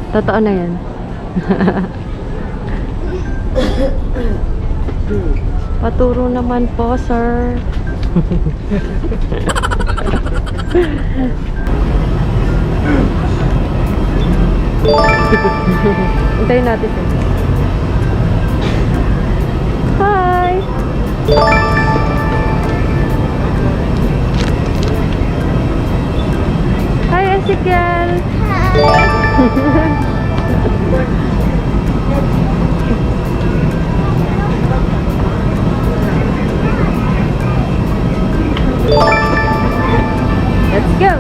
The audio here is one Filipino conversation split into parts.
Totoo na yan. Paturo naman po, sir. Hintayin natin sir. Hi! Hi, Ezekiel! Let's go!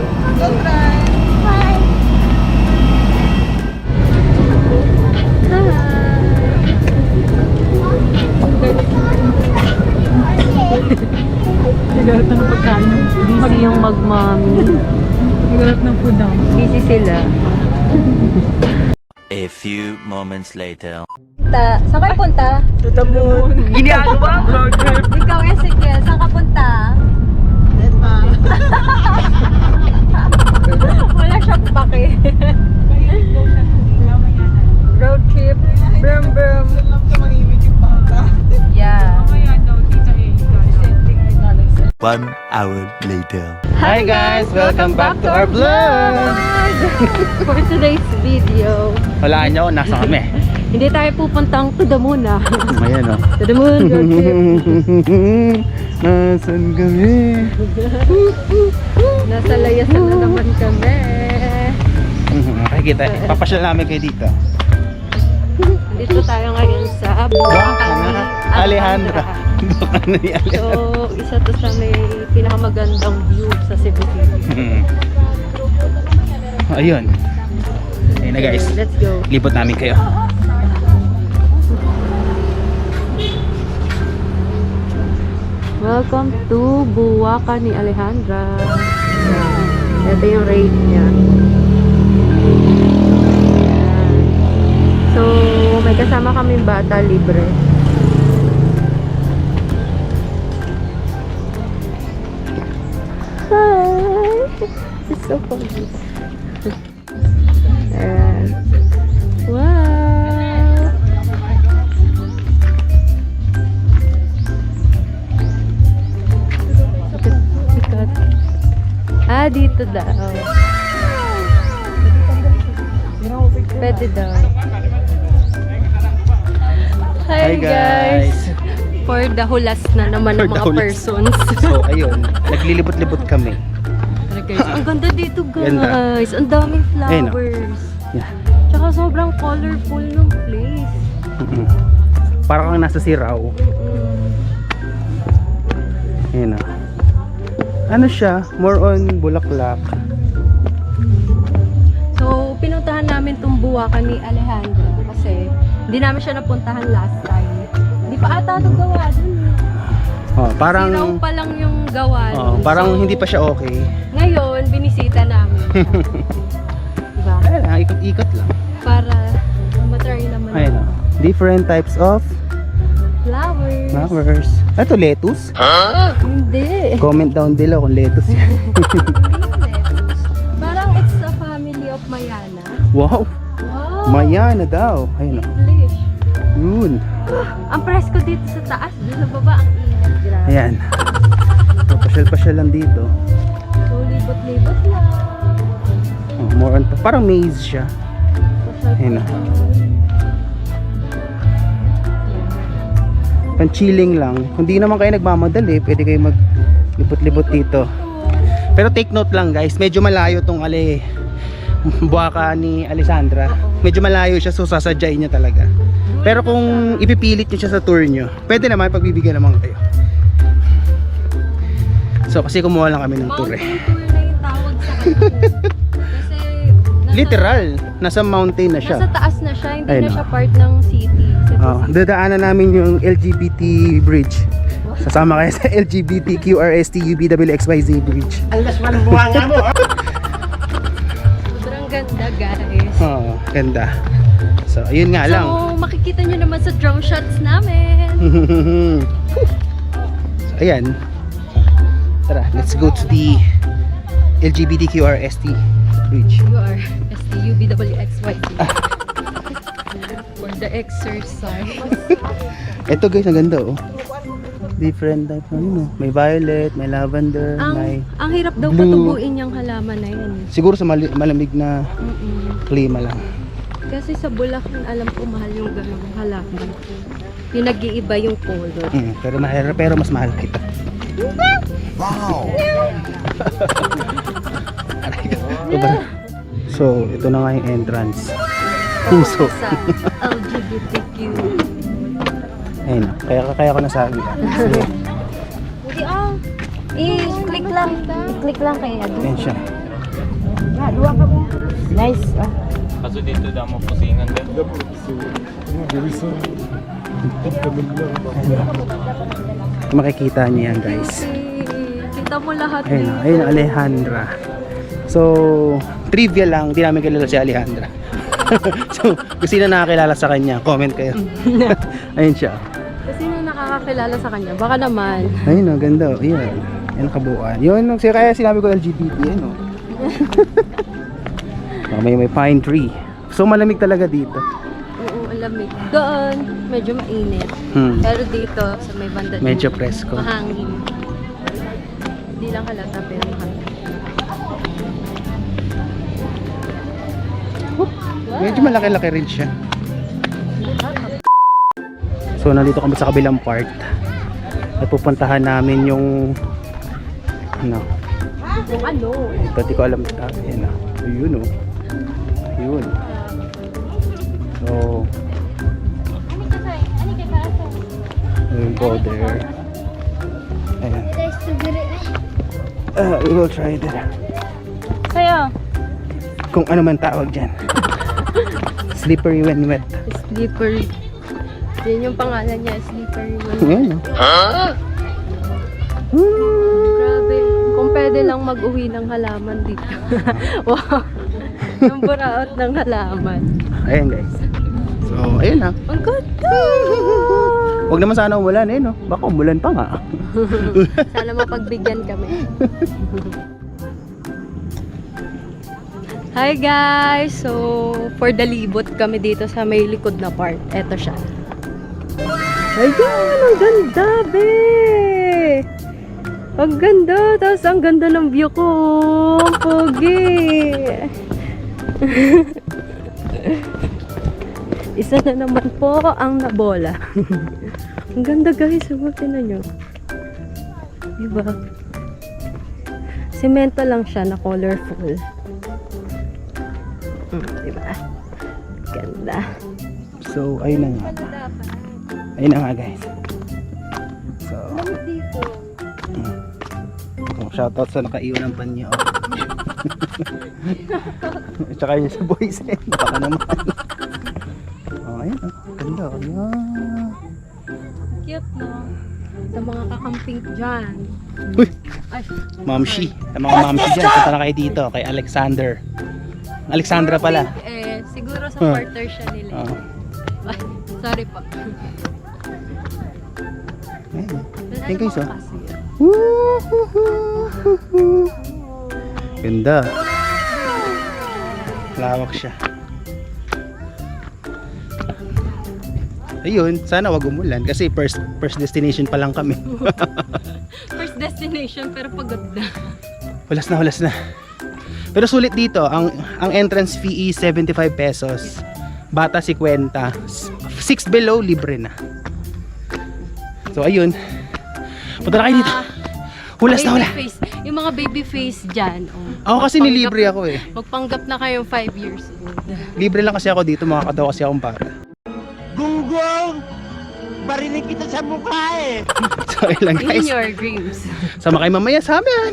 Nagalat ng pagkain. Busy yung mag-mommy. Nagalat ng food daw. Busy sila. A few moments later. Saan kayo punta? To the moon. Ginagawa? Road trip. Ikaw, Ezekiel, saan ka punta? Wala siyang pake. Road trip. Brum brum. Yeah. 1 hour later. Hi guys! Welcome back to our vlog! For today's video, Walaan nyo, nasa kami. hindi tayo pupuntang to the moon ah. Ayan o. To the moon, road trip. Nasaan kami? Nasa layasan na naman kami. Makikita, papasyal namin kayo dito. Dito tayo ngayon sa Buwakan ni Alejandra. Buwakan ni Alejandra. So, isa to sa may pinakamagandang view sa Cebu City. Ayun. Ayun na guys. Let's go. Lipot namin kayo. Welcome to Buwakan ni Alejandra. Ito yung rate niya. So, may kasama kaming bata libre. Hi! It's so funny. Ayan. Wow! Sikat. Dito daw. Pwede daw. Hi guys! For the hulas na naman ng For the mga hulas. persons. So ayun, naglilibot-libot kami. Ang ganda dito Ganda. guys. Ang daming Ayun, oh. flowers. Yeah. Tsaka sobrang colorful ng place. Parang kang nasa Sirao. Ayun o. Ano siya? More on bulaklak. So, pinuntahan namin itong Buwakan ni Alejandra kasi hindi namin siya napuntahan last time. Hindi pa ata ito gawa dun. Oh, parang Siraw pa lang yung gawa dun. parang So, hindi pa siya okay. Ngayon, binisita namin siya. Diba? Ayun lang, ikot-ikot lang. Para matry naman Ayun o. Different types of flowers. flowers. Ito, lettuce. Hindi. Comment down below kung lettuce yan. Parang it's a family of Mayana. Wow! Wow! Mayana daw. Ayun o. English. Yun. Ang presko dito sa taas, doon sa baba ang ingat. Grabe. Ayan. So, pasyal-pasyal lang dito. So, libot-libot lang. Oh, more on, parang maze siya. Ayun o. Pan-chilling lang. Kung di naman kayo nagmamadali, pwede kayo maglibot-libot dito. Pero take note lang guys, medyo malayo tong Buwakan ni Alejandra. Medyo malayo siya, so sasadyain niya talaga. Pero kung ipipilit niyo siya sa tour niyo, pwede naman, pagbibigyan naman kayo. So kasi kumuha lang kami ng tour eh. Mountain tour na yung tawag sa kanya. Kasi Literal, nasa mountain na siya. nasa taas na siya, hindi Ayun, na siya part ng city. Dadaanan namin yung LGBT bridge. Sasama kayo sa LGBTQRSTUVWXYZ bridge. Sobrang ganda guys. Oh, ganda. So, ayun nga lang. So, makikita nyo naman sa drone shots namin. So, ayan. Tara, let's go to the LGBTQRST bridge. You are STUBWXYZ. exercise. Ito guys, ang ganda oh. Different type ng ano. May violet, may lavender, may... Ang hirap daw blue. patubuin yung halaman na yan. Siguro sa malamig na Mm-mm. klima lang. Kasi sa Bulacan, alam ko mahal yung ganung halaman. Yung nag-iiba yung color. Pero mas mahal ito. Wow! So, ito na nga yung entrance. Puso. Sa LGBTQ. Ayun na. Kaya ko nasabi. Sige. Hindi i-click lang. I-click lang kay Ado. Ayan siya. Nice. Kaso dito daw mo pusingan din. Makikita niyo yan guys. Kita mo lahat Ayun na. Ayun, Alejandra. So, trivia lang. Hindi namin kilala si Alejandra. So, kung sino nakakilala sa kanya, comment kayo. Ayun siya. Kasi nung nakakakilala sa kanya, baka naman. Ayun o, ganda. Ayan. Yan ang kabuuan. Yun, kaya sinabi ko LGBT. Ayun o. May pine tree. So, malamig talaga dito. Oo, alamig. Doon, medyo mainit. Pero dito, sa may banda Medyo dito, presko. mahangin. Hindi lang halata, pero mahangin. Medyo malaki-laki rin siya. So, nandito kami sa kabilang part. At pupuntahan namin yung ano, Kung ano? ito di ko alam ito. Ayan o. Ayun o. Ayun. So, we'll go there. Ayan. We will try there. Kaya, Kung ano man tawag dyan. Slippery when wet. Slippery. Yan yung pangalan niya, Slippery When. Ayan o. Grabe. Kung pwede lang mag-uwi ng halaman dito. Wow. Yung buraot ng halaman. Ayan guys. So, ayun na. Ang ganda! Huwag naman sana umulan eh no. Baka umulan pa nga. Sana mapagbigyan kami. Hi guys! So, for the libot kami dito sa may likod na part. Eto siya. Ayan! Ang ganda, be! Ang ganda! Tapos ang ganda ng view ko! Ang pogi! Isa na naman po ang nabola. Ang ganda guys! Tingnan nyo. Diba? Semento lang siya na colorful. Diba? Ganda. So, ayun na nga. Ayun na nga guys. So, shoutout sa nakaiwan ng panyo. Tsaka yun sa boys eh. Baka naman. Oh, ayun. Ganda. Ayan. Cute, no? Sa mga kakamping dyan. Uy! Ay, Mamshi. Sa mga mamshi dyan. Punta na kayo dito. Kay Alexander. Alexandra pala. Siguro sa Huh. quarter siya nila. Oh. Ay, sorry po. Ayun. Thank you so. Kasi. Ganda. Lawak siya. Ayun, sana wag umulan kasi first destination pa lang kami. First destination pero pagod na. Walas na. Pero sulit dito, ang entrance fee is 75 pesos. Bata 50. 6 below libre na. So ayun. Punta na kayo dito. Hulas na Baby wala. face. Yung mga baby face dyan. Ako kasi nilibre ako eh. Magpanggap na kayong 5 years old. Libre lang kasi ako dito, makakatawa kasi akong bata. Gunggong! Barinig kita sa mukha eh! So ayun lang In guys. your dreams. Sama kayo mamaya sa amin.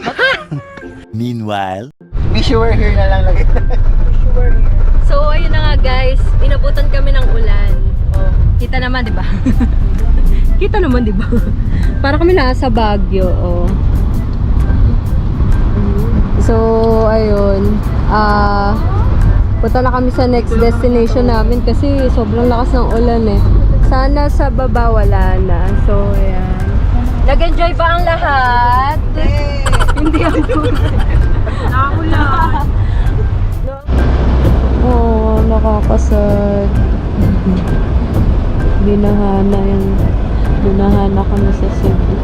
Meanwhile, Wish you were here na lang lagi. So, ayun na nga guys. Inabutan kami ng ulan. Oh, kita naman, di ba? Kita naman, di ba? Para kami nasa Baguio. Oh. So, ayun. Punta na kami sa next destination namin kasi sobrang lakas ng ulan eh. Sana sa baba wala na. So, ayan. Nag-enjoy ba ang lahat? Hindi ako. Nakaulan. Oh, nakakasad. Binahana yung binahana kami sa Cebu.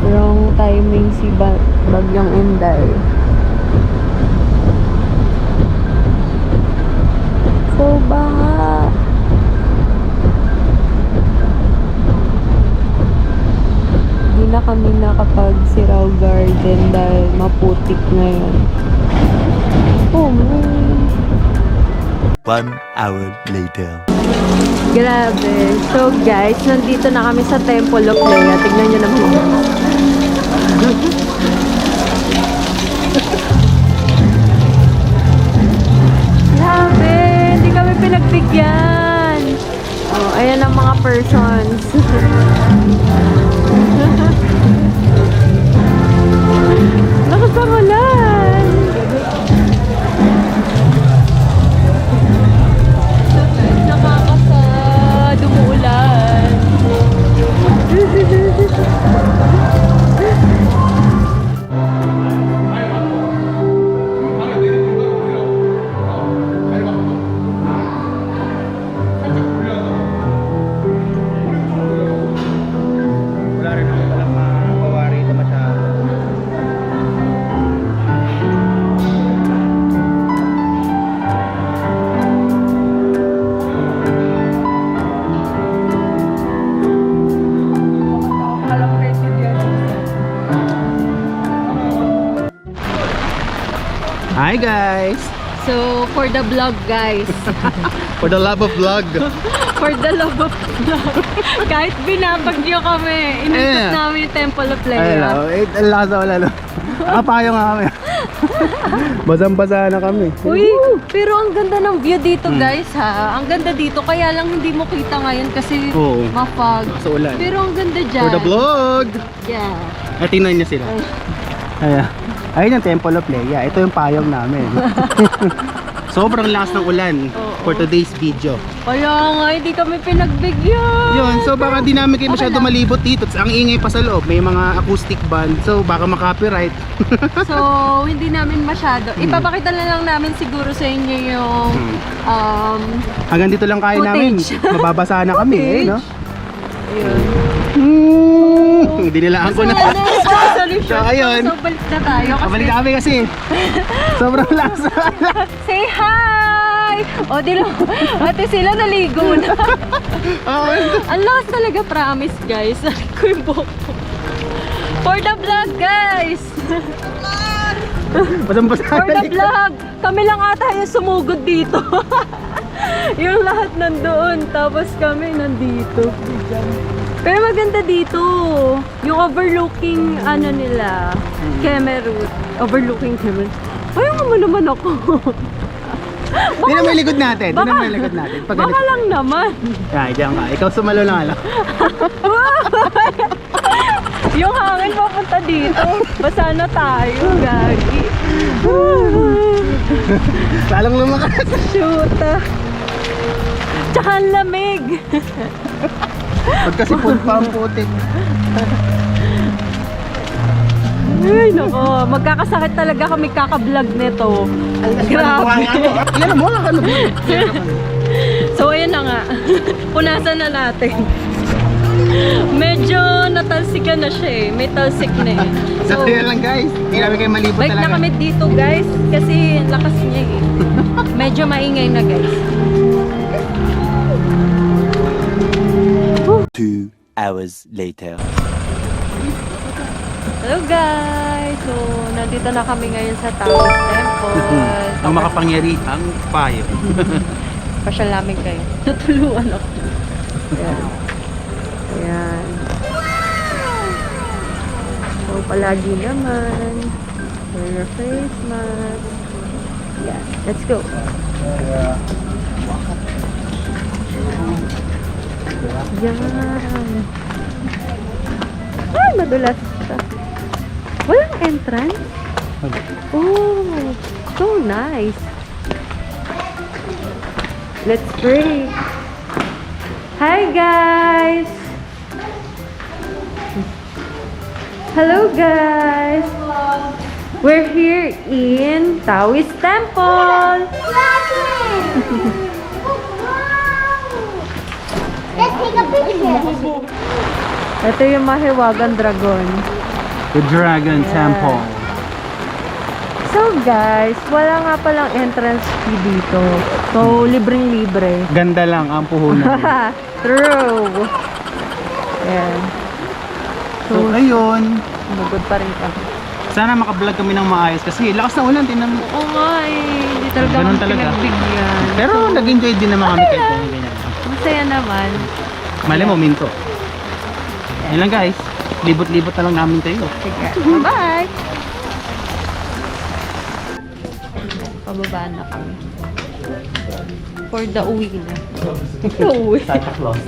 Wrong timing si Bagyong Inday. So baha. Hindi na kami nakapag-Siraw Garden dahil maputik ngayon. Oh man. 1 hour later. Grabe. So guys, nandito na kami sa Temple of Lea. Tignan nyo naman. Grabe. Hindi kami pinagbigyan. Oh, ayan ang mga persons. Lakas ang ulan. Nakakasa, dumuulan. Wala rin naman palang magawa rito masyado. Hi guys! So, for the vlog guys. For the love of vlog. For the love of vlog. Kahit binabagyo kami, inikot Ayan. namin yung Temple of Lea. Ayun lang, ang lakas na wala no. Nakapayo nga kami. Basang-basa na kami. Uy, pero ang ganda ng view dito guys ha. Ang ganda dito, kaya lang hindi mo kita ngayon kasi Oo. mapag. Sa ulan. Pero ang ganda dyan. For the vlog! Yeah. Ay, tingnan niyo sila. Ayan. Ayun yung Temple of Lea. Ito yung payong namin. Sobrang lakas ng ulan for today's video. Kaya nga, hindi kami pinagbigyan. Yun, so baka di namin kayo masyado lang. malibot dito. Ang ingay pa sa loob, may mga acoustic band. So baka makopyright. So, hindi namin masyado. Ipapakita na lang namin siguro sa inyo yung Hanggang dito lang kaya namin. Footage. Mababasa na kami eh, no? ayun. Dinilaan ko na. Solution. So, ayun. So, balik na tayo. Kasi, Kabalik kami kasi. Sobrang lakas na ulan. say hi! O, di lang. Ate sila naligo na. Ang lakas talaga, promise, guys. Ko yung buhok ko. For the vlog, guys! Basang-basa For na the likod. vlog! Kami lang ata yung sumugod dito. Yung lahat nandoon, tapos kami nandito. Pero maganda dito. Yung overlooking, ano nila, Kemerut. Overlooking Kemerut. Ayaw mo naman ako. Tingnan mo yung likod natin. Tingnan mo Baka- yung likod natin. Pag Baka lang naman. Ay, diyan ka. Ikaw sumalo lang alam. Yung hangin papunta dito. Basa na tayo, gagi. Lalong lumakas. Shoot. Tsaka ang lamig. Pagkasipon pa ang putik. Ay, nako. Magkakasakit talaga kami kaka-vlog nito. Grabe. Ilan mo ka ano? So, ayun na nga. Punasan na natin. Medyo natalsikan na siya eh. May talsik na eh. Sa tingnan lang guys. Hindi namin kayo malibot bike na talaga. kami dito guys. Kasi ang lakas niya eh. Medyo maingay na guys. 2 hours later. Hello guys! So, nandito na kami ngayon sa Taos Temple. Ang makapangyarihang payo. Pasyal namin kayo. Tutuluan ako. Ayan. Ayan. So, palagi naman. Wear your face mask. Yeah. Let's go. Yan. Ay, madulas siya. Walang entrance? Oh, so nice. Let's pray. Hi guys. Hello guys. We're here in Taoist Temple. Let's take a picture. Ito yung mahiwagang dragon. The Dragon Temple. So guys, wala nga palang entrance fee dito. So, libreng-libre. Ganda lang ang puhunan. True. Ayan. So, ayun. Bugod pa rin kami. Sana makablog kami ng maayos kasi lakas na ulan. Tingnan mo. Oo nga eh. Hindi talaga Ganun kami talaga. pinagbigyan. Pero nag-enjoy din naman kami kahit kung ganyan. Masaya naman. Mali mo, minto. Yun lang guys. Libot-libot na lang namin kayo. Sige. Bye-bye! Pababa na kami. For the uwi na. The uwi. Santa Claus.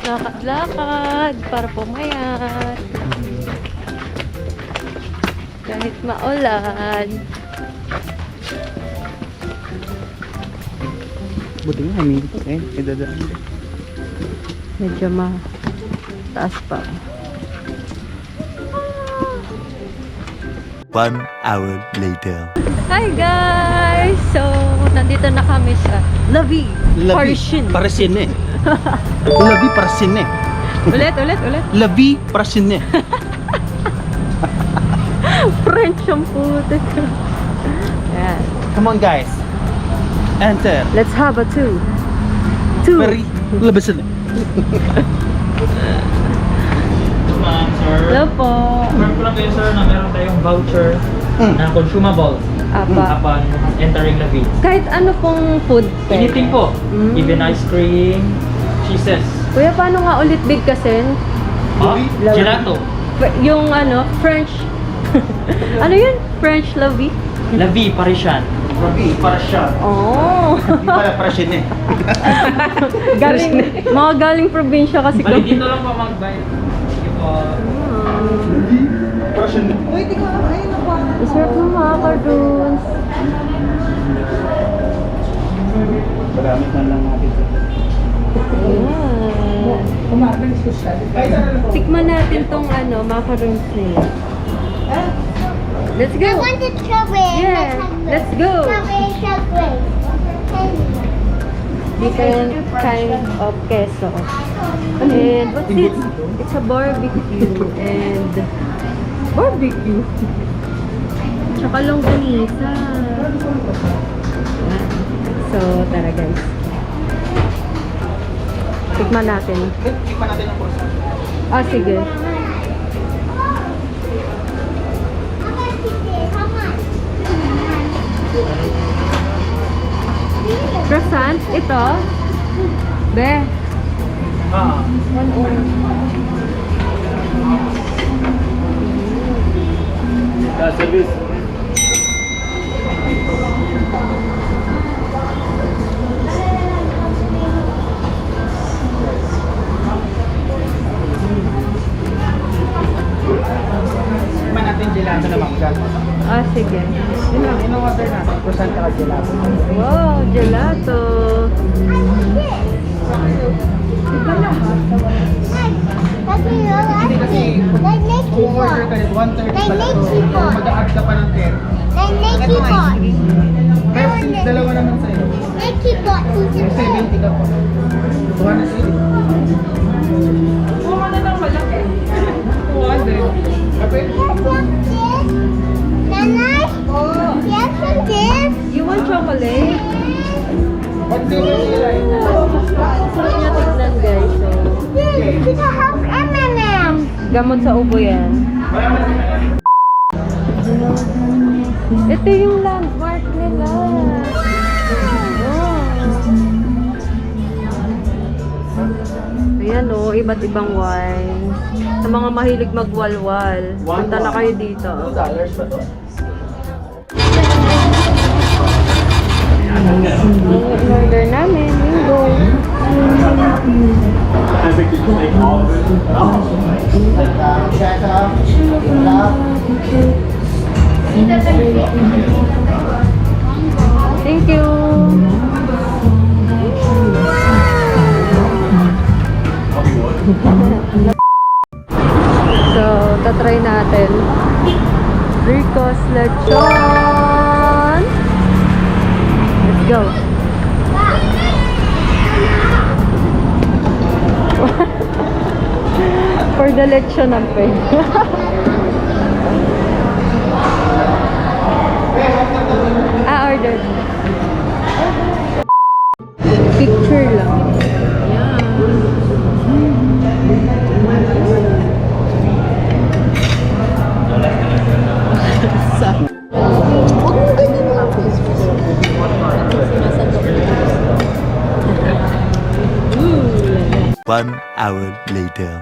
Lakad-lakad para pumayat. Kahit maulan. Buti nga, may idadaan. Medyo taas pa. 1 hour later. Hi guys! So, nandito na kami sa Lavi Parisian. Parisian eh. Lavi Parisian eh. Ulit. Lavi Parisian eh. French ang putik. Yan. Come on guys. Enter. Let's have a two. Very labasan eh. Ma'am, sir. Hello po. Confirm ko lang kayo, sir, na meron tayong voucher na consumables Apa. upon entering Lavi. Kahit ano pong food pwede. Anything po. Even ice cream, cheeses. Kuya, paano nga ulit big kasi? Gelato. Yung ano, French. Ano yun? French Lavi? Lavi, Parisian. Lavi Parisian. Oh. Hindi pala Parisian eh. Mga galing probinsya kasi Bali, kami. dito lang po mag-buy. Sige po. Parisian eh. Isarap ng mga cartoons. Magamit na lang natin. Ayan. Tikman natin tong ano, macarons nila. Let's I go! want the strawberry. Yeah, let's go! Strawberry. Different kind of queso. And what's this? It's a barbecue and barbecue. Tsaka longganisa. So, tara guys. Tikman natin. Tikman natin ang porsa. Ah, sige. Croissant, ito. Be. Ah. Service. Tikman natin gelato na mangga. Ah, sige. Yun lang, in-order natin. Croissant ka gelato. Wow, gelato. Hindi kasi kung order ka rin, 130 pala to. Mag-a-add ka pa ng 10. Ito nga ice cream. Pero since dalawa naman sa'yo, may 70 ka pa. 280. Kung ano nang malaki. 200. Kapit? You want chocolate? What flavor do you like? Sarap niya tignan guys. So, gamot sa ubo yan. Ito yung landmark nila. Ayan o, iba't ibang wine. Sa mga mahilig magwalwal, punta na kayo dito. $2 ba to? Ang order namin, mango. Thank you. So, tatry natin. Rico's Lechon. Let's go. For the lechon ang pay. Ordered. Picture lang. One hour later.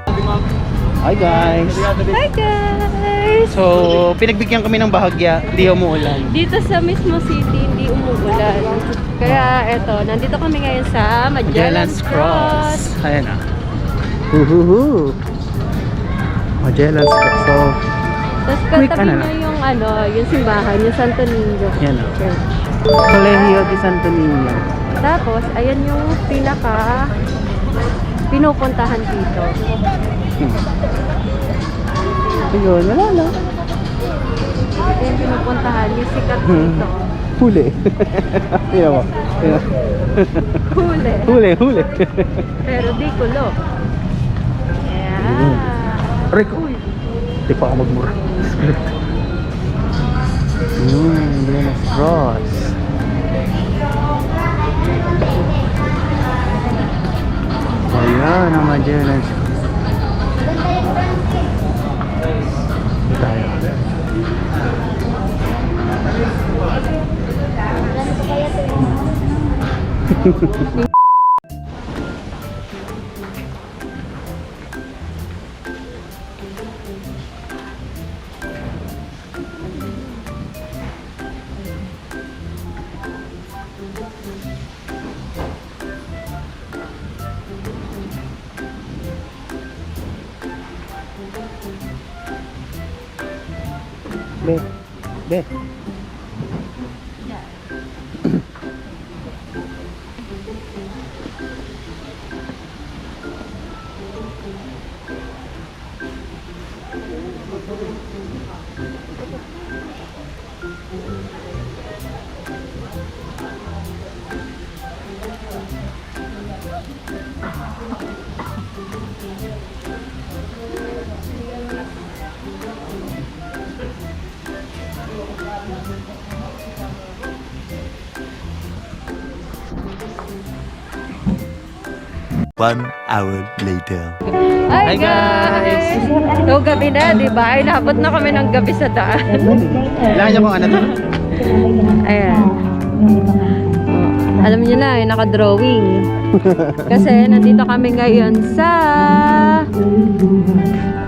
Hi guys! Hi guys! So, pinagbigyan kami ng bahagya, hindi umuulan. Dito sa mismo city, hindi umuulan. Kaya eto, nandito kami ngayon sa Magellan's Cross. Ayan na. Huhuhu! Magellan's Cross. So, Tapos quick, katabi ano na yung yung simbahan, yung Santo Niño. yan na. Church. Colegio de Santo Niño. Tapos, ayan yung pinupuntahan dito. Ayun, wala lang. Ito yung pinupuntahan, yung sikat dito. Huli. Tingnan mo. Tingnan. Huli. Huli. Pero di kulo. Yeah. Rico. Di pa ako magmura. Magellan's Cross. Ayan ang Magellan's Cross. Tayo. Be. One hour later. Hi Hi, guys! So gabi na, di ba? Ay, naabot na kami ng gabi sa daan. Kailangan niyo kung ano to? Ayan. Alam niyo na, yung naka-drawing. Kasi nandito kami ngayon sa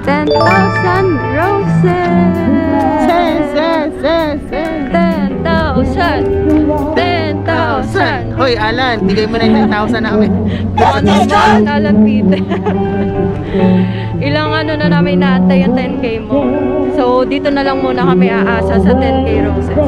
10,000 roses. 10,000. Hoy, Alan, bigay mo na yung 10,000 namin. Ano naman, Alan Peter. Ilang na namin naantay yung 10K mo. So, dito na lang muna kami aasa sa 10K roses.